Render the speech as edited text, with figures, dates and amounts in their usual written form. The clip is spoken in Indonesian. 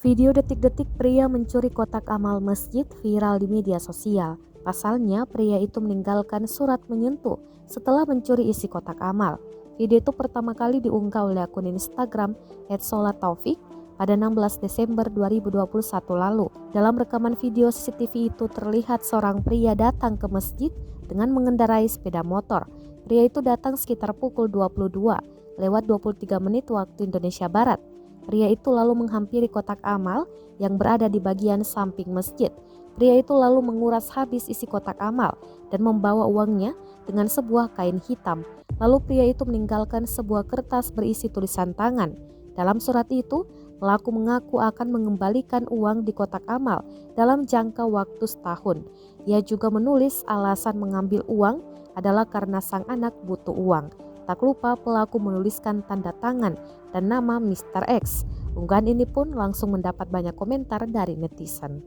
Video detik-detik pria mencuri kotak amal masjid viral di media sosial. Pasalnya, pria itu meninggalkan surat menyentuh setelah mencuri isi kotak amal. Video itu pertama kali diunggah oleh akun Instagram @solattaufik pada 16 Desember 2021 lalu. Dalam rekaman video CCTV itu terlihat seorang pria datang ke masjid dengan mengendarai sepeda motor. Pria itu datang sekitar pukul 22 lewat 23 menit waktu Indonesia Barat. Pria itu lalu menghampiri kotak amal yang berada di bagian samping masjid. Pria itu lalu menguras habis isi kotak amal dan membawa uangnya dengan sebuah kain hitam. Lalu pria itu meninggalkan sebuah kertas berisi tulisan tangan. Dalam surat itu, pelaku mengaku akan mengembalikan uang di kotak amal dalam jangka waktu setahun. Ia juga menulis alasan mengambil uang adalah karena sang anak butuh uang. Tak lupa pelaku menuliskan tanda tangan dan nama Mr. X. Unggahan ini pun langsung mendapat banyak komentar dari netizen.